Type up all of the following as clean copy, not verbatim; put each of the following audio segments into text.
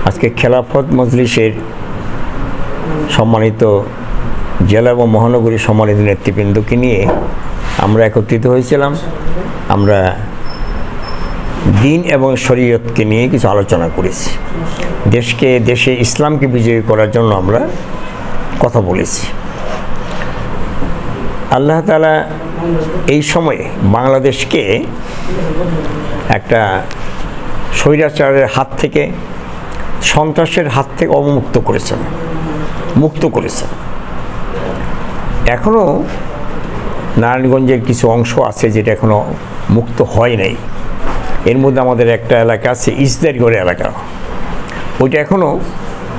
আজকে খেলাফত মজলিসের সম্মানিত জেলা এবং মহানগরীর সম্মানিত নেতৃবৃন্দকে নিয়ে আমরা একত্রিত হয়েছিলাম। আমরা দিন এবং শরীয়তকে নিয়ে কিছু আলোচনা করেছি। দেশে ইসলামকে বিজয়ী করার জন্য আমরা কথা বলেছি। আল্লাহ তাআলা এই সময়ে বাংলাদেশকে একটা স্বৈরাচারের হাত থেকে, সন্ত্রাসের হাত থেকে মুক্ত করেছেন। এখনও নারায়ণগঞ্জের কিছু অংশ আছে যেটা এখনও মুক্ত হয় নাই। এর মধ্যে আমাদের একটা এলাকা আছে, ইসদারগড় এলাকা, ওইটা এখনও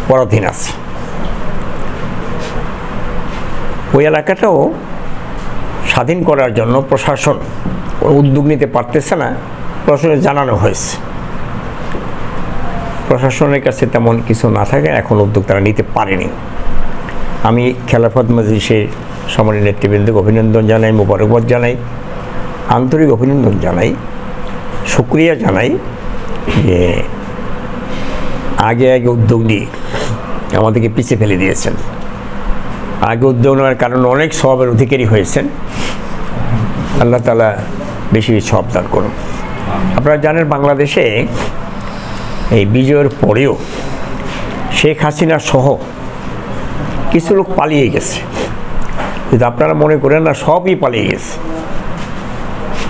পরাধীন আছে। ওই এলাকাটাও স্বাধীন করার জন্য প্রশাসন উদ্যোগ নিতে পারতেছে না। প্রশাসনে জানানো হয়েছে, প্রশাসনের কাছে তেমন কিছু না থাকে এখন উদ্যোগ তারা নিতে পারেনি। আমি খেলাফত মজলিসের সম্মানিত নেতৃবৃন্দকে অভিনন্দন জানাই, মোবারকবাদ জানাই, আন্তরিক অভিনন্দন জানাই, শুকরিয়া জানাই যে আগে উদ্যোগ নিয়ে আমাদেরকে পিছিয়ে ফেলে দিয়েছেন। আগে উদ্যোগ নেওয়ার কারণে অনেক সওয়াবের অধিকারী হয়েছেন। আল্লাহ তাআলা বেশি সওয়াব দান করুন। আপনারা জানেন বাংলাদেশে এই বিজয়ের পরেও শেখ হাসিনা সহ কিছু লোক পালিয়ে গেছে, কিন্তু আপনারা মনে করেন না সবই পালিয়ে গেছে।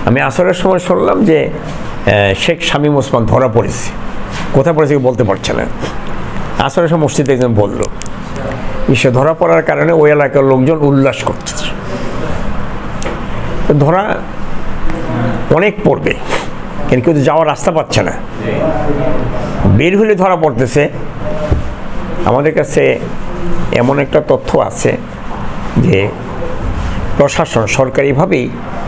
আমি আসরের সময় শুনলাম যে শেখ শামীম ওসমান ধরা পড়েছে, কোথায় পড়েছে বলতে পারছে না। আসরের সময় মসজিদে একজন বলল, সে ধরা পড়ার কারণে ওই এলাকার লোকজন উল্লাস করতেছে। ধরা অনেক পড়বে, কিন্তু কেউ যাওয়ার রাস্তা পাচ্ছে না, বের হলে ধরা পড়তেছে। আমাদের কাছে এমন একটা তথ্য আছে যে প্রশাসন সরকারিভাবেই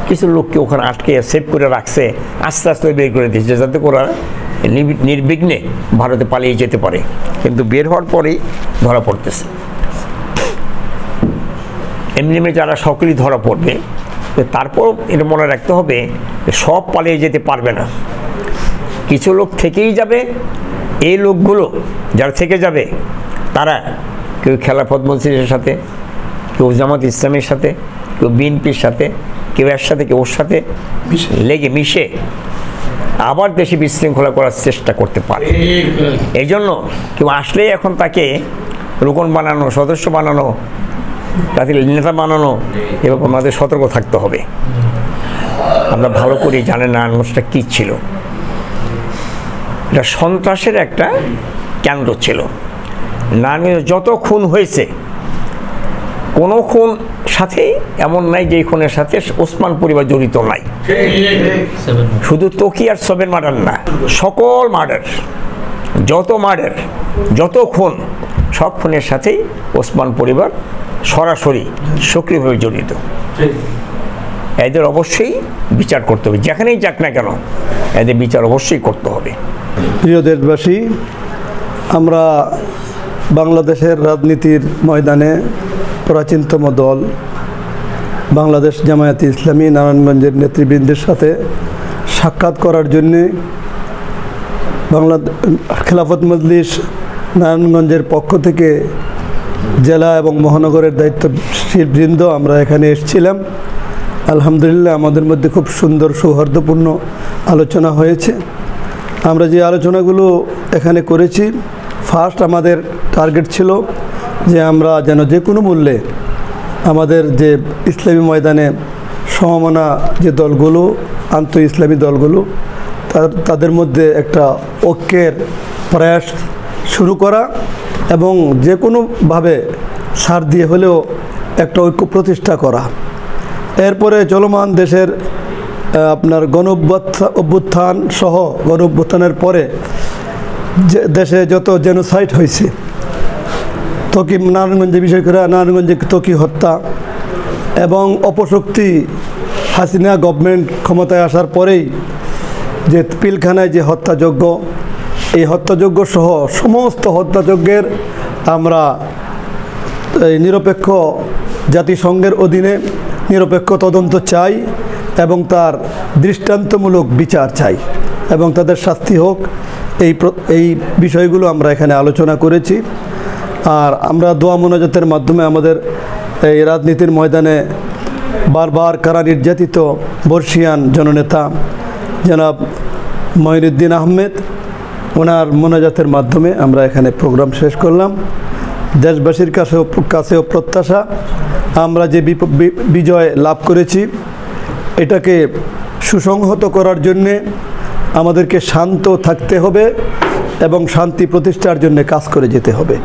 কিছু লোককে ওখানে আটকে সেভ করে রাখছে, আস্তে আস্তে বের করে দিচ্ছে যাতে ওরা নির্বিঘ্নে ভারতে পালিয়ে যেতে পারে, কিন্তু বের হওয়ার পরেই ধরা পড়তেছে। এমনি যারা সকলেই ধরা পড়বে, তারপর এটা মনে রাখতে হবে সব পালিয়ে যেতে পারবে না, কিছু লোক থেকেই যাবে। এই লোকগুলো যারা থেকে যাবে তারা কেউ খেলাফত মজলিসের সাথে, কেউ জামাত ইসলামের সাথে, কেউ বিএনপির সাথে, কেউ এর সাথে কেউ ওর সাথে মিশে আবার দেশে বিশৃঙ্খলা করার চেষ্টা করতে পারে। এই জন্য কেউ আসলেই এখন তাকে রোকন বানানো, সদস্য বানানো, তাদের নেতা বানানো, এবং আমাদের সতর্ক থাকতে হবে। আমরা ভালো করে জানেন নারায়ণগঞ্জটা কী ছিল। এটা সন্ত্রাসের একটা কেন্দ্র ছিল। নারায়ণগঞ্জে যত খুন হয়েছে, কোনো খুন সাথে এমন নাই যে খুনের সাথে ওসমান পরিবার জড়িত নাই। শুধু তকি আর সবের মার্ডার না, সকল মার্ডার, যত খুন, সব খুনের সাথেই ওসমান পরিবার সরাসরি সক্রিয়ভাবে জড়িত। এদের অবশ্যই বিচার করতে হবে, যেখানেই যাক না কেন এদের বিচার অবশ্যই করতে হবে। প্রিয় দেশবাসী, আমরা বাংলাদেশের রাজনীতির ময়দানে প্রাচীনতম দল বাংলাদেশ জামায়াতে ইসলামী নারায়ণগঞ্জের নেতৃবৃন্দের সাথে সাক্ষাৎ করার জন্যে খেলাফত মজলিস নারায়ণগঞ্জের পক্ষ থেকে জেলা এবং মহানগরের দায়িত্বশীলবৃন্দ আমরা এখানে এসেছিলাম। আলহামদুলিল্লাহ আমাদের মধ্যে খুব সুন্দর সৌহার্দ্যপূর্ণ আলোচনা হয়েছে। আমরা যে আলোচনাগুলো এখানে করেছি, ফার্স্ট আমাদের টার্গেট ছিল যে আমরা যেন যে কোনো মূল্যে আমাদের যে ইসলামী ময়দানে সমমনা যে দলগুলো, আন্তঃ ইসলামী দলগুলো, তাদের মধ্যে একটা ঐক্যের প্রয়াস শুরু করা এবং যে কোনোভাবে ছাড় দিয়ে হলেও একটা ঐক্য প্রতিষ্ঠা করা। এরপরে চলমান দেশের আপনার অভ্যুত্থান সহ অভ্যুত্থানের পরে যে দেশে যত জেনোসাইড হয়েছে, তকি নারায়ণগঞ্জে বিষয় করে নারায়ণগঞ্জে তকি হত্যা এবং অপশক্তি হাসিনা গভর্নমেন্ট ক্ষমতায় আসার পরেই যে পিলখানায় যে হত্যাযজ্ঞ, এই হত্যাযজ্ঞ সহ সমস্ত হত্যাযজ্ঞের আমরা নিরপেক্ষ জাতিসংঘের অধীনে নিরপেক্ষ তদন্ত চাই এবং তার দৃষ্টান্তমূলক বিচার চাই এবং তাদের শাস্তি হোক। এই বিষয়গুলো আমরা এখানে আলোচনা করেছি। আর আমরা দোয়া মোনাজাতের মাধ্যমে আমাদের এই রাজনীতির ময়দানে বারবার কারা নির্যাতিত বর্ষিয়ান জননেতা জনাব মঈনুদ্দিন আহমেদ, ওনার মোনাজাতের মাধ্যমে আমরা এখানে প্রোগ্রাম শেষ করলাম। দেশবাসীর কাছেও প্রত্যাশা, আমরা যে বিজয় লাভ করেছি এটাকে সুসংহত করার জন্যে আমাদেরকে শান্ত থাকতে হবে এবং শান্তি প্রতিষ্ঠার জন্য কাজ করে যেতে হবে।